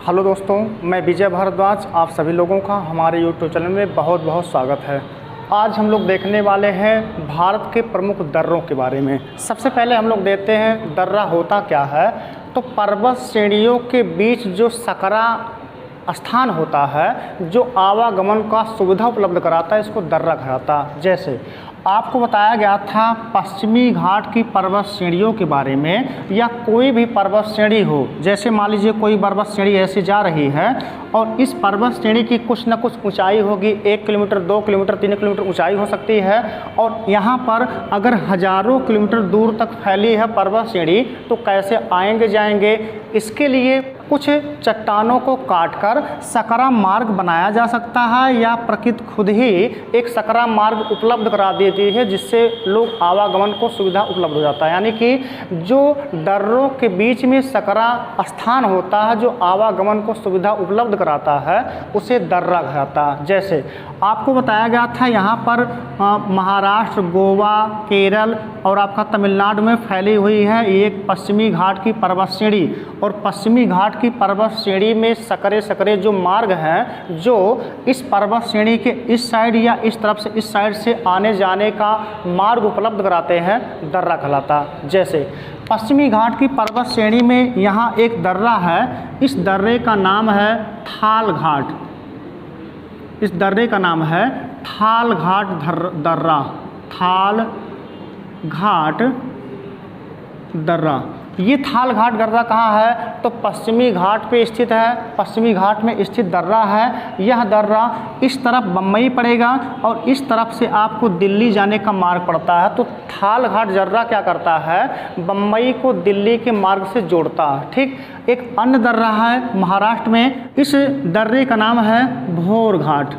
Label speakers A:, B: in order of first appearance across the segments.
A: Hello दोस्तों, मैं विजय भारद्वाज। आप सभी लोगों का हमारे यूट्यूब चैनल में बहुत बहुत स्वागत है। आज हम लोग देखने वाले हैं भारत के प्रमुख दर्रों के बारे में। सबसे पहले हम लोग देखते हैं दर्रा होता क्या है। तो पर्वत श्रेणियों के बीच जो सकरा स्थान होता है, जो आवागमन का सुविधा उपलब्ध कराता है, इसको दर्रा कहलाता है। जैसे आपको बताया गया था पश्चिमी घाट की पर्वत श्रेणियों के बारे में, या कोई भी पर्वत श्रेणी हो, जैसे मान लीजिए कोई पर्वत श्रेणी ऐसी जा रही है और इस पर्वत श्रेणी की कुछ न कुछ ऊंचाई होगी, 1 किलोमीटर, 2 किलोमीटर, 3 किलोमीटर ऊंचाई हो सकती है। और यहाँ पर अगर हजारों किलोमीटर दूर तक फैली है पर्वत श्रेणी, तो कैसे आएंगे जाएंगे? इसके लिए कुछ चट्टानों को काटकर सकरा मार्ग बनाया जा सकता है, या प्रकृति खुद ही एक सकरा मार्ग उपलब्ध करा देती है, जिससे लोग आवागमन को सुविधा उपलब्ध हो जाता है। यानी कि जो दर्रों के बीच में सकरा स्थान होता है, जो आवागमन को सुविधा उपलब्ध कराता है, उसे दर्रा कहलाता है। जैसे आपको बताया गया था यहाँ पर महाराष्ट्र, गोवा, केरल और आपका तमिलनाडु में फैली हुई है एक पश्चिमी घाट की पर्वत श्रेणी। और पश्चिमी घाट की पर्वत श्रेणी में सकरे सकरे जो मार्ग हैं, जो इस पर्वत श्रेणी के इस साइड या इस तरफ से इस साइड से आने जाने का मार्ग उपलब्ध कराते हैं, दर्रा कहलाता। जैसे पश्चिमी घाट की पर्वत श्रेणी में यहाँ एक दर्रा है, इस दर्रे का नाम है थाल घाट। इस दर्रे का नाम है थाल घाट दर्रा। थाल घाट दर्रा। ये थाल घाट दर्रा कहाँ है? तो पश्चिमी घाट पे स्थित है। पश्चिमी घाट में स्थित दर्रा है। यह दर्रा इस तरफ बम्बई पड़ेगा और इस तरफ से आपको दिल्ली जाने का मार्ग पड़ता है। तो थाल घाट दर्रा क्या करता है? बम्बई को दिल्ली के मार्ग से जोड़ता है। ठीक। एक अन्य दर्रा है महाराष्ट्र में, इस दर्रे का नाम है भोर घाट।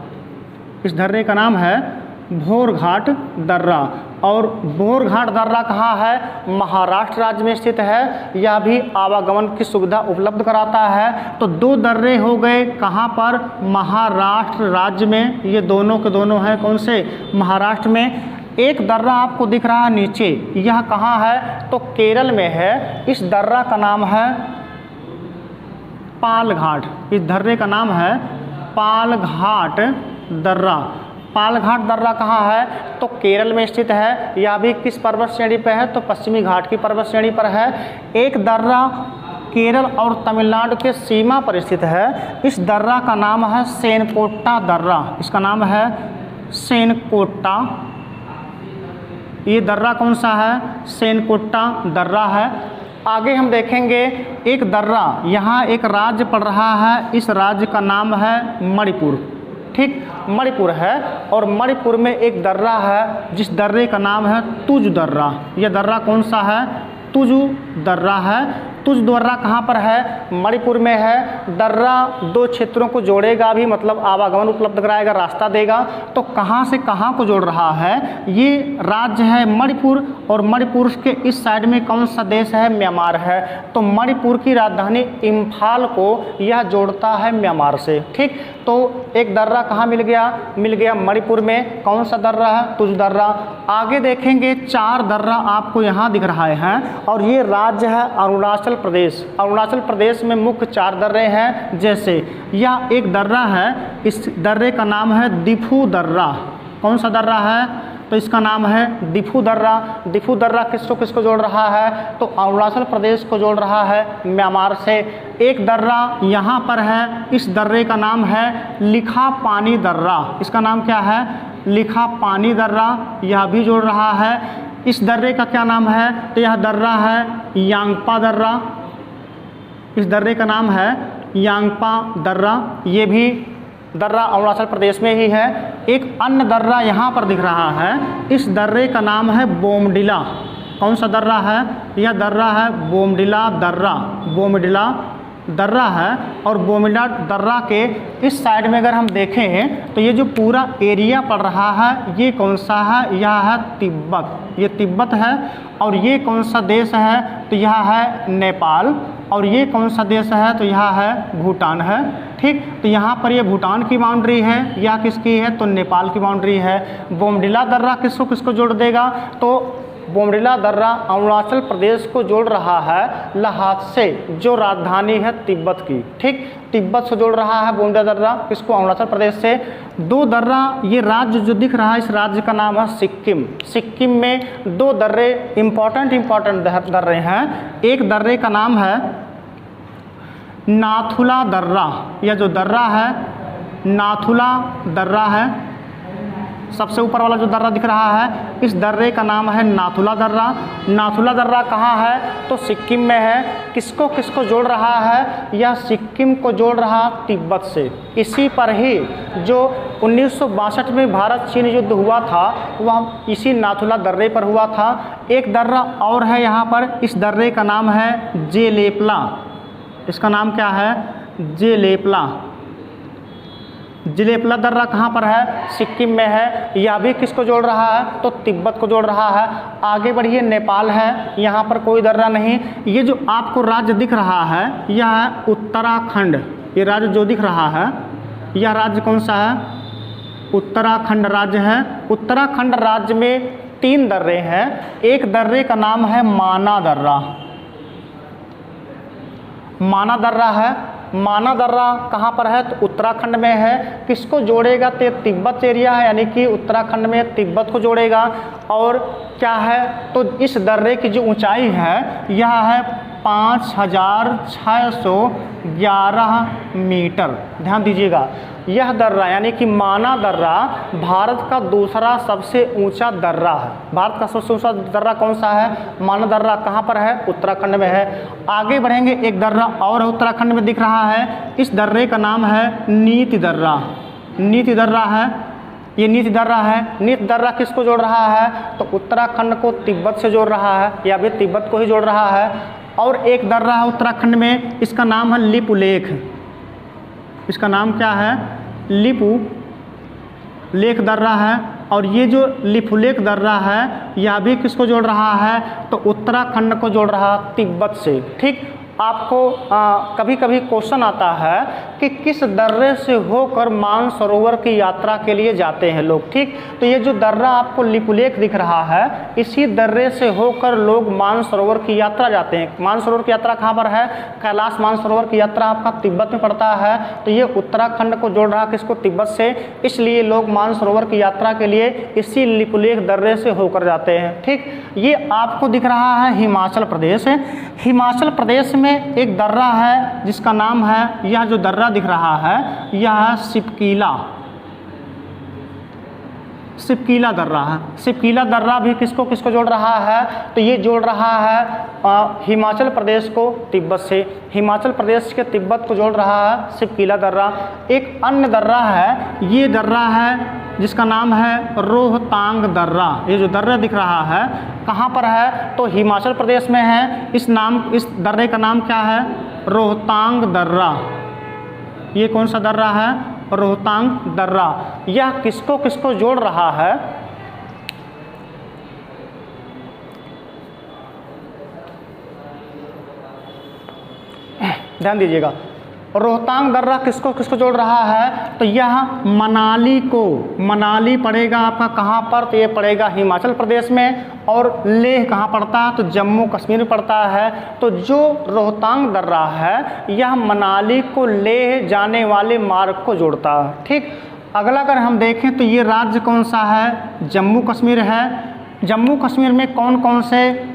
A: इस दर्रे का नाम है भोर घाट दर्रा। और भोर घाट दर्रा कहाँ है? महाराष्ट्र राज्य में स्थित है। यह भी आवागमन की सुविधा उपलब्ध कराता है। तो दो दर्रे हो गए, कहाँ पर? महाराष्ट्र राज्य में। ये दोनों के दोनों हैं कौन से? महाराष्ट्र में। एक दर्रा आपको दिख रहा है नीचे, यह कहाँ है? तो केरल में है। इस दर्रा का नाम है पाल घाट। इस दर्रे का नाम है पाल घाट दर्रा। पाल घाट दर्रा कहाँ है? तो केरल में स्थित है। यह भी किस पर्वत श्रेणी पर है? तो पश्चिमी घाट की पर्वत श्रेणी पर है। एक दर्रा केरल और तमिलनाडु के सीमा पर स्थित है। इस दर्रा का नाम है सेनकोट्टा दर्रा। इसका नाम है सेनकोट्टा। ये दर्रा कौन सा है? सेनकोट्टा दर्रा है। आगे हम देखेंगे एक दर्रा, यहाँ एक राज्य पड़ रहा है। इस राज्य का नाम है मणिपुर। ठीक, मणिपुर है। और मणिपुर में एक दर्रा है, जिस दर्रे का नाम है तुज दर्रा। यह दर्रा कौन सा है? तुजु दर्रा है। तुज दर्रा कहाँ पर है? मणिपुर में है। दर्रा दो क्षेत्रों को जोड़ेगा भी, मतलब आवागमन उपलब्ध कराएगा, रास्ता देगा। तो कहाँ से कहाँ को जोड़ रहा है? ये राज्य है मणिपुर, और मणिपुर के इस साइड में कौन सा देश है? म्यांमार है। तो मणिपुर की राजधानी इम्फाल को यह जोड़ता है म्यांमार से। ठीक। तो एक दर्रा कहाँ मिल गया? मिल गया मणिपुर में। कौन सा दर्रा है? तुज दर्रा। आगे देखेंगे 4 दर्रा आपको यहाँ दिख रहे हैं, और ये राज्य है अरुणाचल प्रदेश। अरुणाचल प्रदेश में मुख्य 4 दर्रे हैं। जैसे यह एक दर्रा है, इस दर्रे का नाम है दिफू दर्रा। कौन सा दर्रा है? तो इसका नाम है दिफू दर्रा। दिफू दर्रा किसको किसको जोड़ रहा है? तो अरुणाचल प्रदेश को जोड़ रहा है म्यांमार से। एक दर्रा यहाँ पर है, इस दर्रे का नाम है लिखा पानी दर्रा। इसका नाम क्या है? लिखा पानी दर्रा। यह भी जोड़ रहा है। इस दर्रे का क्या नाम है? तो यह दर्रा है यांगपा दर्रा। इस दर्रे का नाम है यांगपा दर्रा। ये भी दर्रा अरुणाचल प्रदेश में ही है। एक अन्य दर्रा यहाँ पर दिख रहा है, इस दर्रे का नाम है बोमडिला। कौन सा दर्रा है? यह दर्रा है बोमडिला दर्रा। बोमडिला दर्रा है। और बोमडिला दर्रा के इस साइड में अगर हम देखें तो ये जो पूरा एरिया पड़ रहा है, ये कौन सा है? यह है तिब्बत। ये तिब्बत है। और ये कौन सा देश है? तो यह है नेपाल। और ये कौन सा देश है? तो यह है भूटान है। ठीक। तो यहाँ पर ये भूटान की बाउंड्री है, या किसकी है? तो नेपाल की बाउंड्री है। बोमडिला दर्रा किसको किसको जोड़ देगा? तो बोमडिला दर्रा अरुणाचल प्रदेश को जोड़ रहा है लहास से, जो राजधानी है तिब्बत की। ठीक, तिब्बत से जोड़ रहा है बोमडिला दर्रा, किसको, अरुणाचल प्रदेश से। दो दर्रा, ये राज्य जो दिख रहा है इस राज्य का नाम है सिक्किम। सिक्किम में दो दर्रे इम्पॉर्टेंट दर्रे हैं। एक दर्रे का नाम है नाथुला दर्रा, यह जो दर्रा है नाथुला दर्रा है, सबसे ऊपर वाला जो दर्रा दिख रहा है इस दर्रे का नाम है नाथुला दर्रा। नाथुला दर्रा कहाँ है, तो सिक्किम में है। किसको किसको जोड़ रहा है, यह सिक्किम को जोड़ रहा तिब्बत से। इसी पर ही जो 1962 में भारत चीन युद्ध हुआ था वह इसी नाथुला दर्रे पर हुआ था। एक दर्रा और है यहाँ पर, इस दर्रे का नाम है जेलेपला। इसका नाम क्या है, जेलेपला। जेलेपला दर्रा कहाँ पर है, सिक्किम में है। यह भी किसको जोड़ रहा है, तो तिब्बत को जोड़ रहा है। आगे बढ़िए, नेपाल है, यहाँ पर कोई दर्रा नहीं। ये जो आपको राज्य दिख रहा है यह है उत्तराखंड। ये राज्य जो दिख रहा है यह राज्य कौन सा है, उत्तराखंड राज्य है। उत्तराखंड राज्य में 3 दर्रे हैं। एक दर्रे का नाम है माना दर्रा। माना दर्रा है, माना दर्रा कहाँ पर है, तो उत्तराखंड में है। किसको जोड़ेगा, तो तिब्बत एरिया है, यानी कि उत्तराखंड में तिब्बत को जोड़ेगा। और क्या है, तो इस दर्रे की जो ऊंचाई है यह है 5611 मीटर। ध्यान दीजिएगा, यह दर्रा यानी कि माना दर्रा भारत का दूसरा सबसे ऊंचा दर्रा है। भारत का सबसे ऊंचा दर्रा कौन सा है, माना दर्रा। कहाँ पर है, उत्तराखंड में है। आगे बढ़ेंगे, एक दर्रा और उत्तराखंड में दिख रहा है। इस दर्रे का नाम है नीति दर्रा। नीति दर्रा है, ये नीति दर्रा है। नीति दर्रा किसको जोड़ रहा है, तो उत्तराखंड को तिब्बत से जोड़ रहा है, या भी तिब्बत को ही जोड़ रहा है। और एक दर्रा है उत्तराखंड में, इसका नाम है लिपुलेख। इसका नाम क्या है, लिपु लेख दर्रा है। और ये जो लिपुलेख दर्रा है यह भी किसको जोड़ रहा है, तो उत्तराखंड को जोड़ रहा तिब्बत से। ठीक, आपको कभी कभी क्वेश्चन आता है कि किस दर्रे से होकर मानसरोवर की यात्रा के लिए जाते हैं लोग। ठीक, तो ये जो दर्रा आपको लिपुलेख दिख रहा है इसी दर्रे से होकर लोग मानसरोवर की यात्रा जाते हैं। मानसरोवर की यात्रा कहाँ पर है, कैलाश मानसरोवर की यात्रा आपका तिब्बत में पड़ता है। तो ये उत्तराखंड को जोड़ रहा किसको, तिब्बत से, इसलिए लोग मानसरोवर की यात्रा के लिए इसी लिपुलेख दर्रे से होकर जाते हैं। ठीक, ये आपको दिख रहा है हिमाचल प्रदेश। हिमाचल प्रदेश में एक दर्रा है जिसका नाम है, यह जो दर्रा दिख रहा है यह है सिपकीला। सिपकीला दर्रा है। सिपकीला दर्रा भी किसको किसको जोड़ रहा है, तो ये जोड़ रहा है हिमाचल प्रदेश को तिब्बत से। हिमाचल प्रदेश के तिब्बत को जोड़ रहा है सिपकीला दर्रा। एक अन्य दर्रा है, ये दर्रा है जिसका नाम है रोहतांग दर्रा। ये जो दर्रा दिख रहा है कहाँ पर है, तो हिमाचल प्रदेश में है। इस दर्रे का नाम क्या है, रोहतांग दर्रा। ये कौन सा दर्रा है, रोहतांग दर्रा। यह किसको किसको जोड़ रहा है, ध्यान दीजिएगा। रोहतांग दर्रा किसको किसको जोड़ रहा है, तो यह मनाली को, मनाली पड़ेगा आपका कहाँ पर, तो ये पड़ेगा हिमाचल प्रदेश में। और लेह कहाँ पड़ता है, तो जम्मू कश्मीर में पड़ता है। तो जो रोहतांग दर्रा है यह मनाली को लेह जाने वाले मार्ग को जोड़ता है। ठीक, अगला अगर हम देखें तो ये राज्य कौन सा है, जम्मू कश्मीर है। जम्मू कश्मीर में कौन कौन से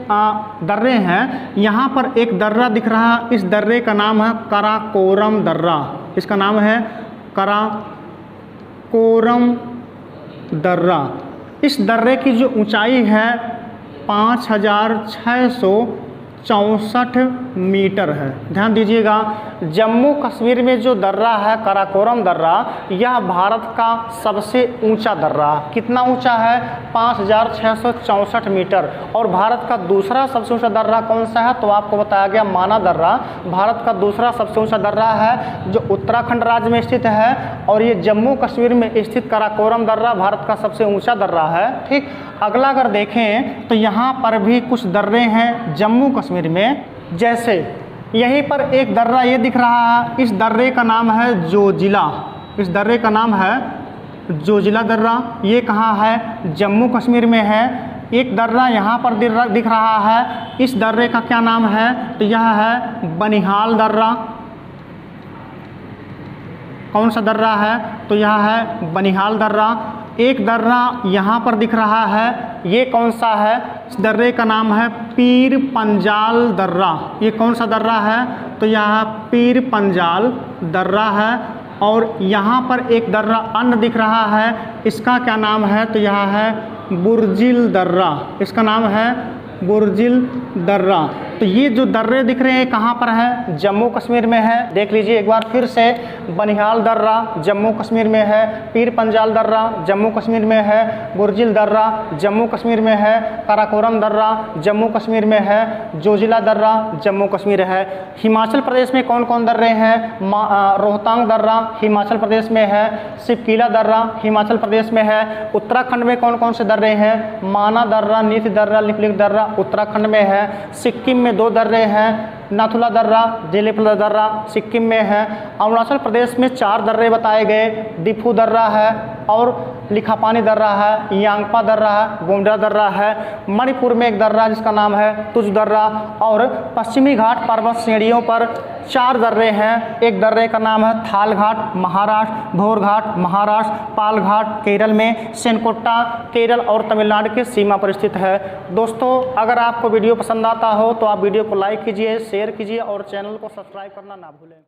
A: दर्रे हैं, यहाँ पर एक दर्रा दिख रहा है, इस दर्रे का नाम है कराकोरम दर्रा। इसका नाम है कराकोरम दर्रा। इस दर्रे की जो ऊंचाई है 5664 मीटर है। ध्यान दीजिएगा, जम्मू कश्मीर में जो दर्रा है कराकोरम दर्रा, यह भारत का सबसे ऊंचा दर्रा। कितना ऊंचा है, 5664 मीटर। और भारत का दूसरा सबसे ऊंचा दर्रा कौन सा है, तो आपको बताया गया माना दर्रा भारत का दूसरा सबसे ऊंचा दर्रा है, जो उत्तराखंड राज्य में स्थित है। और ये जम्मू कश्मीर में स्थित कराकोरम दर्रा भारत का सबसे ऊंचा दर्रा है। ठीक, अगला अगर देखें तो यहाँ पर भी कुछ दर्रे हैं जम्मू कश्मीर में। जैसे यहीं पर एक दर्रा ये दिख रहा है, इस दर्रे का नाम है जोजिला। इस दर्रे का नाम है जोजिला दर्रा। ये कहाँ है, जम्मू कश्मीर में है। एक दर्रा यहाँ पर दिख रहा है, इस दर्रे का क्या नाम है? तो यह है बनिहाल दर्रा। कौन सा दर्रा है? तो यह है बनिहाल दर्रा। एक दर्रा यहाँ पर दिख रहा है, ये कौन सा है? इस दर्रे का नाम है पीर पंजाल दर्रा। ये कौन सा दर्रा है? तो यह पीर पंजाल दर्रा है। और यहाँ पर एक दर्रा अन्य दिख रहा है, इसका क्या नाम है? तो यह है बुर्जिल दर्रा। इसका नाम है बुर्जिल दर्रा। तो ये जो दर्रे दिख रहे हैं कहाँ पर है? जम्मू कश्मीर में है। देख लीजिए एक बार फिर से, बनिहाल दर्रा जम्मू कश्मीर में है, पीर पंजाल दर्रा जम्मू कश्मीर में है, बुर्जिल दर्रा जम्मू कश्मीर में है, काराकोरम दर्रा जम्मू कश्मीर में है, जोजिला दर्रा जम्मू कश्मीर है। हिमाचल प्रदेश में कौन कौन दर्रे हैं? रोहतांग दर्रा हिमाचल प्रदेश में है, सिपकीला दर्रा हिमाचल प्रदेश में है। उत्तराखंड में कौन कौन से दर्रे हैं? माना दर्रा, नीति दर्रा, लिपलिक दर्रा उत्तराखंड में है। सिक्किम में 2 दर्रे हैं, नाथुला दर्रा, जेलीपला दर्रा सिक्किम में है। अरुणाचल प्रदेश में 4 दर्रे बताए गए, दिफू दर्रा है और लिखापानी दर्रा है, यांगपा दर्रा है, गोमडा दर्रा है। मणिपुर में एक दर्रा जिसका नाम है तुज दर्रा। और पश्चिमी घाट पर्वत श्रेणियों पर 4 दर्रे हैं। एक दर्रे का नाम है थाल घाट महाराष्ट्र, भोर घाट महाराष्ट्र, पाल घाट केरल में, सेनकोट्टा केरल और तमिलनाडु के सीमा पर स्थित है। दोस्तों, अगर आपको वीडियो पसंद आता हो तो आप वीडियो को लाइक कीजिए, शेयर कीजिए और चैनल को सब्सक्राइब करना ना भूलें।